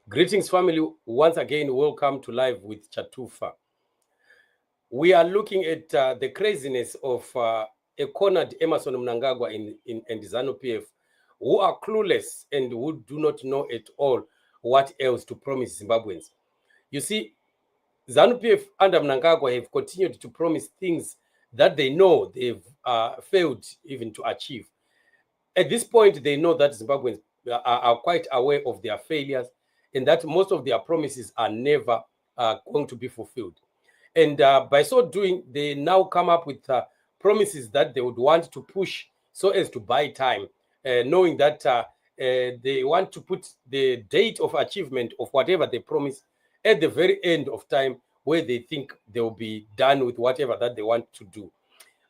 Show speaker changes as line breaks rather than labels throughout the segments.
Greetings, family. Once again, welcome to Live with Chatufa. We are looking at the craziness of a cornered Emerson Mnangagwa and ZANU-PF, who are clueless and who do not know at all what else to promise Zimbabweans. You see, ZANU-PF under Mnangagwa have continued to promise things that they know they've failed even to achieve. At this point, they know that Zimbabweans are quite aware of their failures and that most of their promises are never going to be fulfilled. And by so doing, they now come up with promises that they would want to push so as to buy time, knowing that they want to put the date of achievement of whatever they promise at the very end of time, where they think they will be done with whatever that they want to do.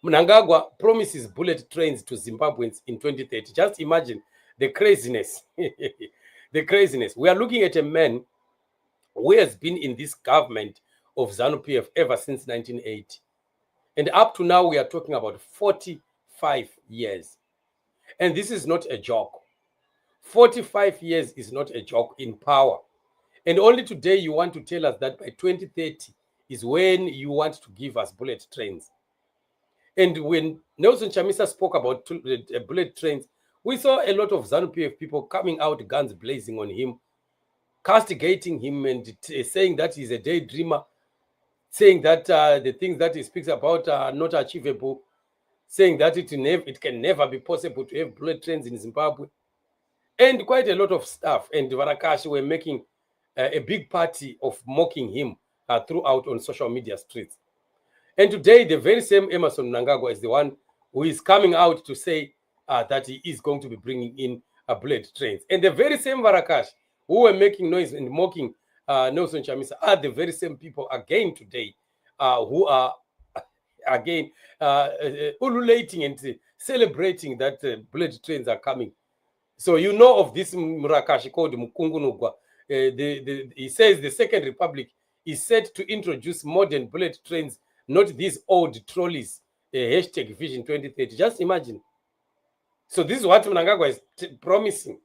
Mnangagwa promises bullet trains to Zimbabweans in 2030. Just imagine the craziness. The craziness. We are looking at a man who has been in this government of ZANU-PF ever since 1980. And up to now, we are talking about 45 years. And this is not a joke. 45 years is not a joke in power. And only today you want to tell us that by 2030 is when you want to give us bullet trains. And when Nelson Chamisa spoke about bullet trains, we saw a lot of ZANU-PF people coming out, guns blazing on him, castigating him and saying that he's a daydreamer, saying that the things that he speaks about are not achievable, saying that it can never be possible to have bullet trains in Zimbabwe, and quite a lot of stuff. And Varakashi were making a big party of mocking him throughout on social media streets. And today, the very same Emerson Mnangagwa is the one who is coming out to say that he is going to be bringing in bullet trains. And the very same Varakash who were making noise and mocking Nelson Chamisa are the very same people again today who are again ululating and celebrating that bullet trains are coming. So you know of this Murakashi called Mukungunugwa. He says the Second Republic is set to introduce modern bullet trains, not these old trolleys, hashtag Vision 2030. Just imagine. So this is what Mnangagwa is promising.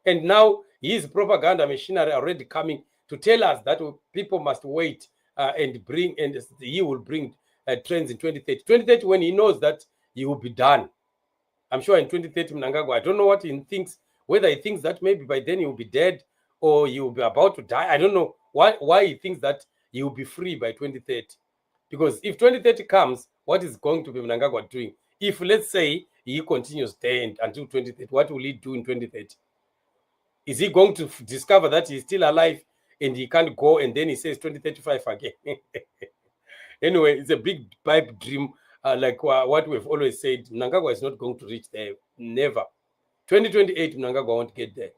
And now his propaganda machinery already coming to tell us that people must wait and he will bring trains in 2030. 2030 when he knows that he will be done. I'm sure in 2030 Mnangagwa, I don't know what he thinks, whether he thinks that maybe by then he will be dead or he will be about to die. I don't know why he thinks that he will be free by 2030. Because if 2030 comes, what is going to be Mnangagwa doing? If, let's say, he continues there until 2030, what will he do in 2030? Is he going to discover that he's still alive and he can't go and then he says 2035 again? Anyway, it's a big pipe dream, like what we've always said. Mnangagwa is not going to reach there. Never. 2028, Mnangagwa won't get there.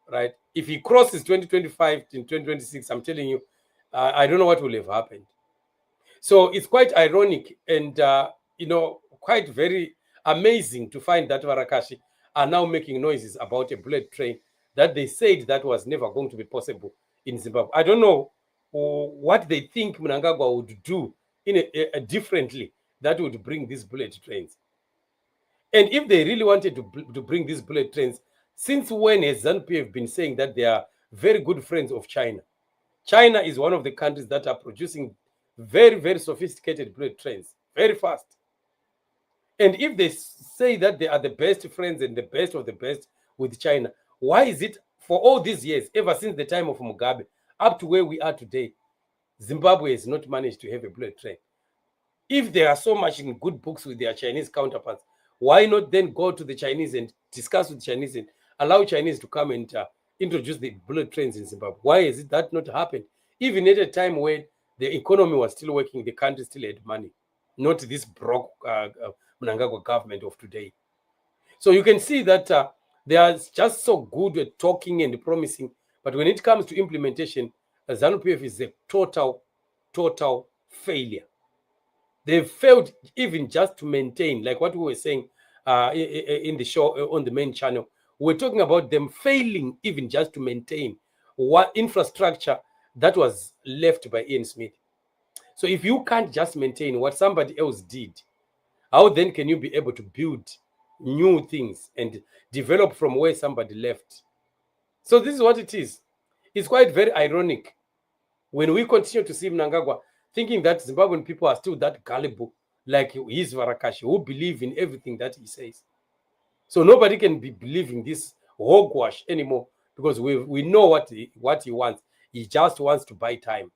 Right? If he crosses 2025 in 2026, I'm telling you, I don't know what will have happened. So it's quite ironic and, quite very amazing to find that Varakashi are now making noises about a bullet train that they said that was never going to be possible in Zimbabwe. I don't know what they think Mnangagwa would do in differently that would bring these bullet trains. And if they really wanted to bring these bullet trains, since when has ZANU-PF been saying that they are very good friends of China? China is one of the countries that are producing very, very sophisticated bullet trains, very fast. And if they say that they are the best friends and the best of the best with China, why is it for all these years, ever since the time of Mugabe, up to where we are today, Zimbabwe has not managed to have a bullet train? If they are so much in good books with their Chinese counterparts, why not then go to the Chinese and discuss with Chinese and allow Chinese to come and introduce the bullet trains in Zimbabwe? Why has that not happened? Even at a time when the economy was still working, the country still had money, not this broke Mnangagwa government of today. So you can see that they are just so good at talking and promising, but when it comes to implementation, ZANU-PF is a total failure. They've failed even just to maintain, like what we were saying in the show on the main channel. We're talking about them failing even just to maintain what infrastructure that was left by Ian Smith. So if you can't just maintain what somebody else did, how then can you be able to build new things and develop from where somebody left? So this is what it is. It's quite very ironic when we continue to see Mnangagwa thinking that Zimbabwean people are still that gullible, like his Varakashi, who believe in everything that he says. So nobody can be believing this hogwash anymore, because we know what he wants. He just wants to buy time.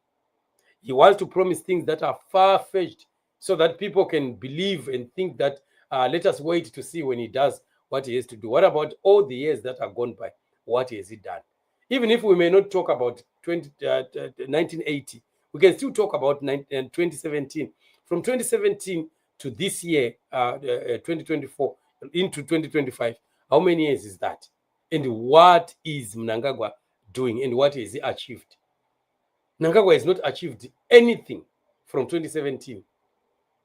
He wants to promise things that are far-fetched so that people can believe and think that let us wait to see when he does what he has to do. What about all the years that are gone by? What has he done? Even if we may not talk about 1980, we can still talk about 2017. From 2017 to this year, 2024, into 2025, how many years is that? And what is Mnangagwa doing, and what has he achieved? Mnangagwa has not achieved anything from 2017.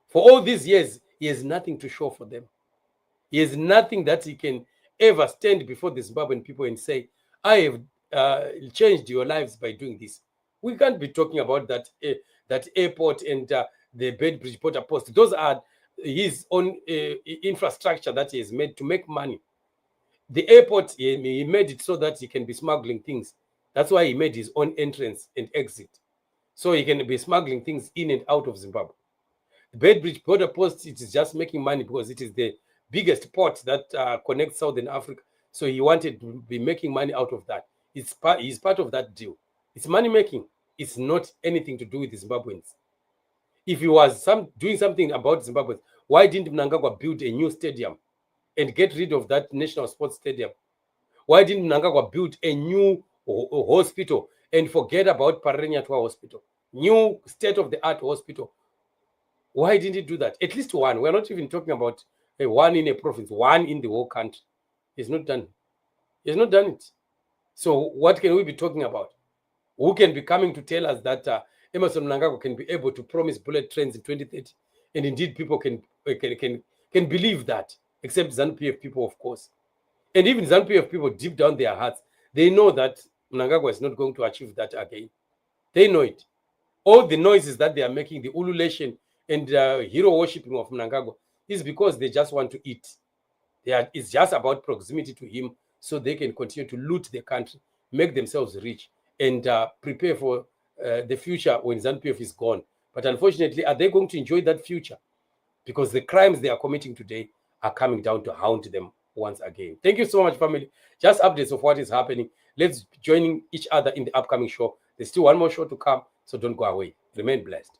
For all these years, he has nothing to show for them. He has nothing that he can ever stand before the Zimbabwean people and say, I have changed your lives by doing this. We can't be talking about that airport and the Bedbridge Porter Post. Those are his own infrastructure that he has made to make money. The airport, he made it so that he can be smuggling things. That's why he made his own entrance and exit, so he can be smuggling things in and out of Zimbabwe. The Bedbridge Border Post, it is just making money because it is the biggest port that connects Southern Africa. So he wanted to be making money out of that. He's part of that deal. It's money making. It's not anything to do with the Zimbabweans. If he was doing something about Zimbabweans, why didn't Mnangagwa build a new stadium and get rid of that national sports stadium? Why didn't Mnangagwa build a new hospital and forget about Parrenyatwa Hospital? New state-of-the-art hospital. Why didn't he do that? At least one. We're not even talking about one in a province, one in the whole country. He's not done. He's not done it. So what can we be talking about? Who can be coming to tell us that Emmerson Mnangagwa can be able to promise bullet trains in 2030? And indeed, people can believe that, except ZANU-PF people, of course. And even ZANU-PF people, deep down their hearts, they know that Mnangagwa is not going to achieve that again. They know it. All the noises that they are making, the ululation and hero worshipping of Mnangagwa, is because they just want to eat. It's just about proximity to him, so they can continue to loot the country, make themselves rich, and prepare for the future when ZANU-PF is gone. But unfortunately, are they going to enjoy that future? Because the crimes they are committing today are coming down to haunt them once again. Thank you so much, family. Just updates of what is happening. Let's join each other in the upcoming show. There's still one more show to come, so don't go away. Remain blessed.